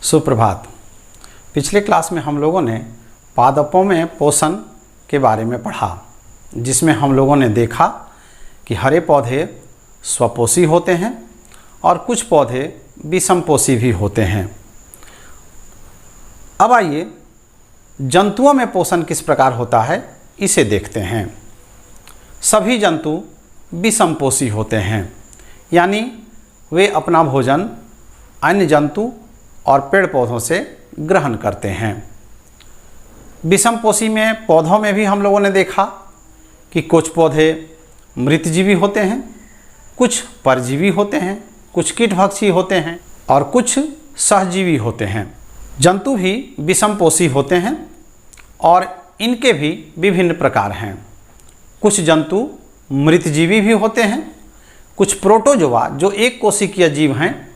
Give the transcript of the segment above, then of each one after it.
सुप्रभात। पिछले क्लास में हम लोगों ने पादपों में पोषण के बारे में पढ़ा, जिसमें हम लोगों ने देखा कि हरे पौधे स्वपोषी होते हैं और कुछ पौधे विषमपोषी भी होते हैं। अब आइए जंतुओं में पोषण किस प्रकार होता है इसे देखते हैं। सभी जंतु विषमपोषी होते हैं, यानी वे अपना भोजन अन्य जंतु और पेड़ पौधों से ग्रहण करते हैं। विषमपोषी में पौधों में भी हम लोगों ने देखा कि कुछ पौधे मृतजीवी होते हैं, कुछ परजीवी होते हैं, कुछ कीटभक्षी होते हैं और कुछ सहजीवी होते हैं। जंतु भी विषमपोषी होते हैं और इनके भी विभिन्न प्रकार हैं। कुछ जंतु मृतजीवी भी होते हैं, कुछ प्रोटोजोआ जो एक कोशिकीय जीव हैं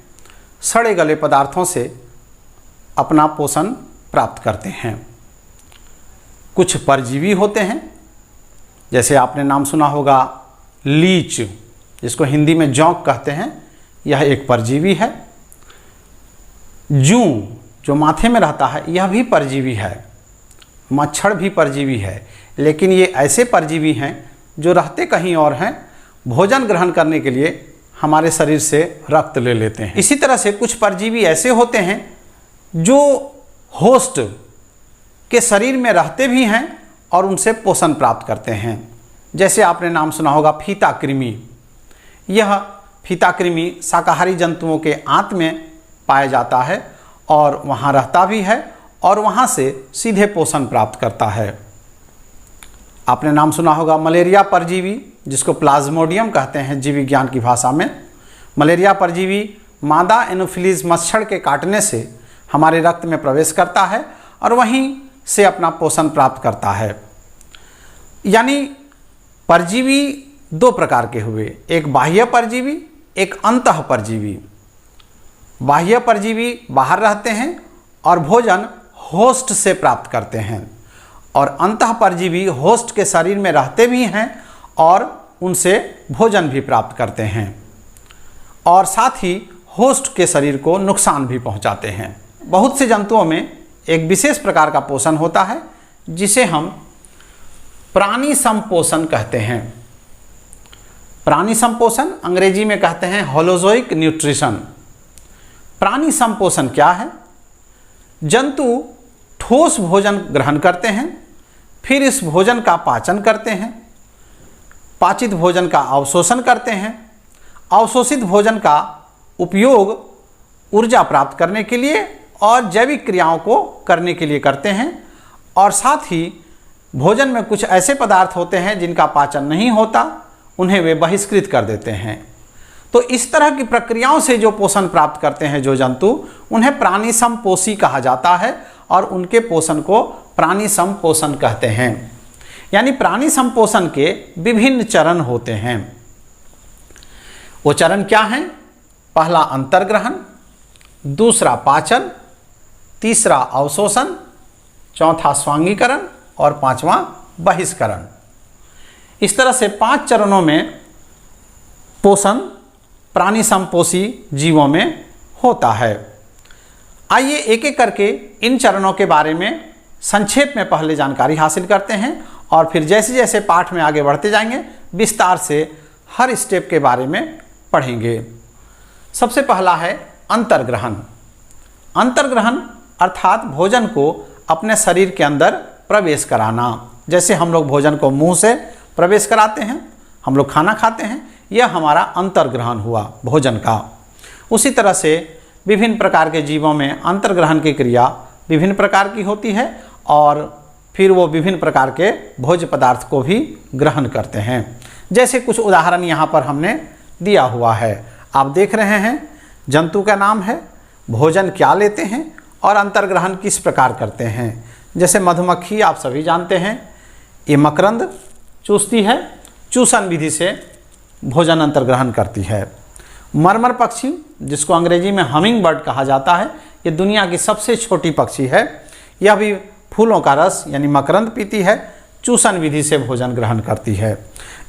सड़े गले पदार्थों से अपना पोषण प्राप्त करते हैं। कुछ परजीवी होते हैं, जैसे आपने नाम सुना होगा लीच, जिसको हिंदी में जोंक कहते हैं, यह एक परजीवी है। जूं जो माथे में रहता है यह भी परजीवी है। मच्छर भी परजीवी है, लेकिन ये ऐसे परजीवी हैं जो रहते कहीं और हैं, भोजन ग्रहण करने के लिए हमारे शरीर से रक्त ले लेते हैं। इसी तरह से कुछ परजीवी ऐसे होते हैं जो होस्ट के शरीर में रहते भी हैं और उनसे पोषण प्राप्त करते हैं। जैसे आपने नाम सुना होगा फीता कृमि। यह फीता कृमि शाकाहारी जंतुओं के आंत में पाया जाता है और वहाँ रहता भी है और वहाँ से सीधे पोषण प्राप्त करता है। आपने नाम सुना होगा मलेरिया परजीवी, जिसको प्लाज्मोडियम कहते हैं जीव विज्ञान की भाषा में। मलेरिया परजीवी मादा एनोफिलीज मच्छर के काटने से हमारे रक्त में प्रवेश करता है और वहीं से अपना पोषण प्राप्त करता है। यानी परजीवी दो प्रकार के हुए, एक बाह्य परजीवी, एक अंतः परजीवी। बाह्य परजीवी बाहर रहते हैं और भोजन होस्ट से प्राप्त करते हैं, और अंतः परजीवी होस्ट के शरीर में रहते भी हैं और उनसे भोजन भी प्राप्त करते हैं और साथ ही होस्ट के शरीर को नुकसान भी पहुंचाते हैं। बहुत से जंतुओं में एक विशेष प्रकार का पोषण होता है जिसे हम प्राणी संपोषण कहते हैं। प्राणी संपोषण अंग्रेजी में कहते हैं होलोजोइक न्यूट्रिशन। प्राणी संपोषण क्या है? जंतु ठोस भोजन ग्रहण करते हैं, फिर इस भोजन का पाचन करते हैं, पाचित भोजन का अवशोषण करते हैं, अवशोषित भोजन का उपयोग ऊर्जा प्राप्त करने के लिए और जैविक क्रियाओं को करने के लिए करते हैं, और साथ ही भोजन में कुछ ऐसे पदार्थ होते हैं जिनका पाचन नहीं होता, उन्हें वे बहिष्कृत कर देते हैं। तो इस तरह की प्रक्रियाओं से जो पोषण प्राप्त करते हैं जो जंतु, उन्हें प्राणी संपोषी कहा जाता है और उनके पोषण को प्राणी संपोषण कहते हैं। यानी प्राणी संपोषण के विभिन्न चरण होते हैं। वो चरण क्या हैं? पहला अंतर्ग्रहण, दूसरा पाचन, तीसरा अवशोषण, चौथा स्वांगीकरण और पांचवा बहिष्करण। इस तरह से 5 चरणों में पोषण प्राणी संपोषी जीवों में होता है। आइए एक एक करके इन चरणों के बारे में संक्षेप में पहले जानकारी हासिल करते हैं और फिर जैसे जैसे पाठ में आगे बढ़ते जाएंगे विस्तार से हर स्टेप के बारे में पढ़ेंगे। सबसे पहला है अंतर्ग्रहण। अंतर्ग्रहण अर्थात भोजन को अपने शरीर के अंदर प्रवेश कराना। जैसे हम लोग भोजन को मुंह से प्रवेश कराते हैं, हम लोग खाना खाते हैं, यह हमारा अंतर्ग्रहण हुआ भोजन का। उसी तरह से विभिन्न प्रकार के जीवों में अंतर्ग्रहण की क्रिया विभिन्न प्रकार की होती है और फिर वो विभिन्न प्रकार के भोज्य पदार्थ को भी ग्रहण करते हैं। जैसे कुछ उदाहरण यहाँ पर हमने दिया हुआ है, आप देख रहे हैं। जंतु का नाम है, भोजन क्या लेते हैं और अंतर्ग्रहण किस प्रकार करते हैं। जैसे मधुमक्खी आप सभी जानते हैं, ये मकरंद चूसती है, चूसन विधि से भोजन अंतर्ग्रहण करती है। मरमर पक्षी, जिसको अंग्रेजी में हमिंग बर्ड कहा जाता है, ये दुनिया की सबसे छोटी पक्षी है। यह भी फूलों का रस यानी मकरंद पीती है, चूसन विधि से भोजन ग्रहण करती है।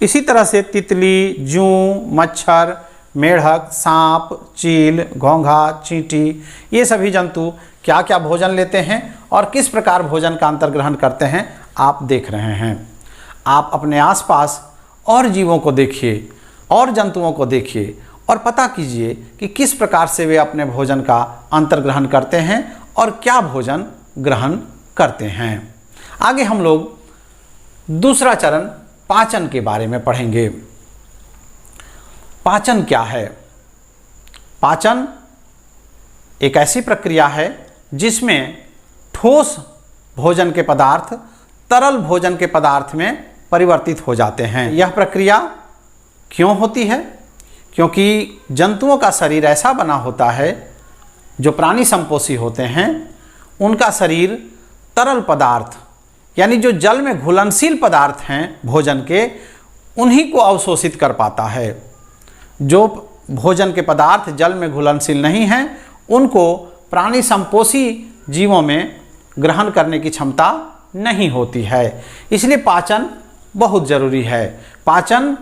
इसी तरह से तितली, जूं, मच्छर, मेढक, सांप, चील, घोंघा, चींटी, ये सभी जंतु क्या क्या भोजन लेते हैं और किस प्रकार भोजन का अंतर्ग्रहण करते हैं आप देख रहे हैं। आप अपने आसपास और जीवों को देखिए और जंतुओं को देखिए और पता कीजिए कि किस प्रकार से वे अपने भोजन का अंतर्ग्रहण करते हैं और क्या भोजन ग्रहण करते हैं। आगे हम लोग दूसरा चरण पाचन के बारे में पढ़ेंगे। पाचन क्या है? पाचन एक ऐसी प्रक्रिया है जिसमें ठोस भोजन के पदार्थ तरल भोजन के पदार्थ में परिवर्तित हो जाते हैं। यह प्रक्रिया क्यों होती है? क्योंकि जंतुओं का शरीर ऐसा बना होता है, जो प्राणी संपोषी होते हैं उनका शरीर तरल पदार्थ यानी जो जल में घुलनशील पदार्थ हैं भोजन के, उन्हीं को अवशोषित कर पाता है। जो भोजन के पदार्थ जल में घुलनशील नहीं हैं उनको प्राणी संपोषी जीवों में ग्रहण करने की क्षमता नहीं होती है। इसलिए पाचन बहुत जरूरी है। पाचन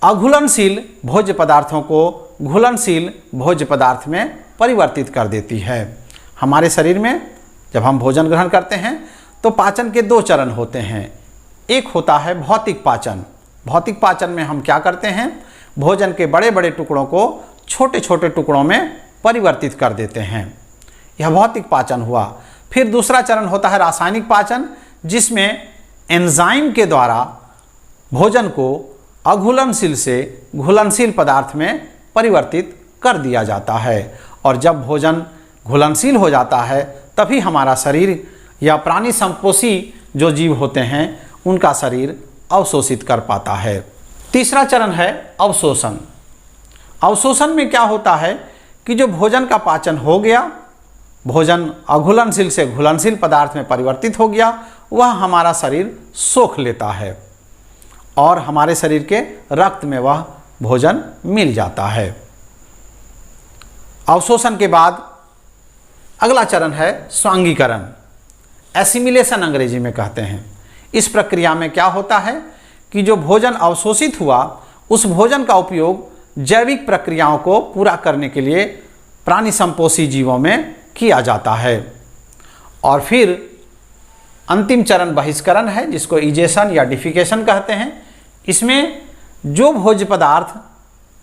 अघुलनशील भोज्य पदार्थों को घुलनशील भोज्य पदार्थ में परिवर्तित कर देती है। हमारे शरीर में जब हम भोजन ग्रहण करते हैं तो पाचन के दो चरण होते हैं। एक होता है भौतिक पाचन। भौतिक पाचन में हम क्या करते हैं? भोजन के बड़े बड़े टुकड़ों को छोटे छोटे टुकड़ों में परिवर्तित कर देते हैं। यह भौतिक पाचन हुआ। फिर दूसरा चरण होता है रासायनिक पाचन, जिसमें एंजाइम के द्वारा भोजन को अघुलनशील से घुलनशील पदार्थ में परिवर्तित कर दिया जाता है। और जब भोजन घुलनशील हो जाता है तभी हमारा शरीर या प्राणी संपोषी जो जीव होते हैं उनका शरीर अवशोषित कर पाता है। तीसरा चरण है अवशोषण। अवशोषण में क्या होता है कि जो भोजन का पाचन हो गया, भोजन अघुलनशील से घुलनशील पदार्थ में परिवर्तित हो गया, वह हमारा शरीर सोख लेता है और हमारे शरीर के रक्त में वह भोजन मिल जाता है। अवशोषण के बाद अगला चरण है स्वांगीकरण। एसिमिलेशन अंग्रेजी में कहते हैं। इस प्रक्रिया में क्या होता है कि जो भोजन अवशोषित हुआ उस भोजन का उपयोग जैविक प्रक्रियाओं को पूरा करने के लिए प्राणी संपोषी जीवों में किया जाता है। और फिर अंतिम चरण बहिष्करण है, जिसको इजेशन या डिफिकेशन कहते हैं। इसमें जो भोज्य पदार्थ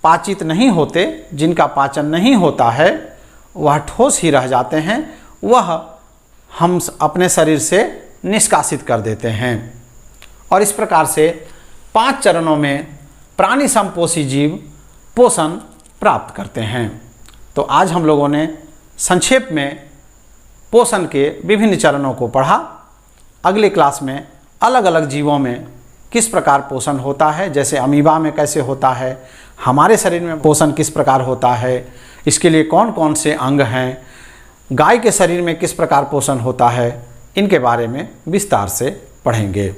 पाचित नहीं होते, जिनका पाचन नहीं होता है, वह ठोस ही रह जाते हैं, वह हम अपने शरीर से निष्कासित कर देते हैं। और इस प्रकार से 5 चरणों में प्राणी संपोषी जीव पोषण प्राप्त करते हैं। तो आज हम लोगों ने संक्षेप में पोषण के विभिन्न चरणों को पढ़ा। अगले क्लास में अलग अलग जीवों में किस प्रकार पोषण होता है, जैसे अमीबा में कैसे होता है, हमारे शरीर में पोषण किस प्रकार होता है, इसके लिए कौन कौन से अंग हैं, गाय के शरीर में किस प्रकार पोषण होता है, इनके बारे में विस्तार से पढ़ेंगे।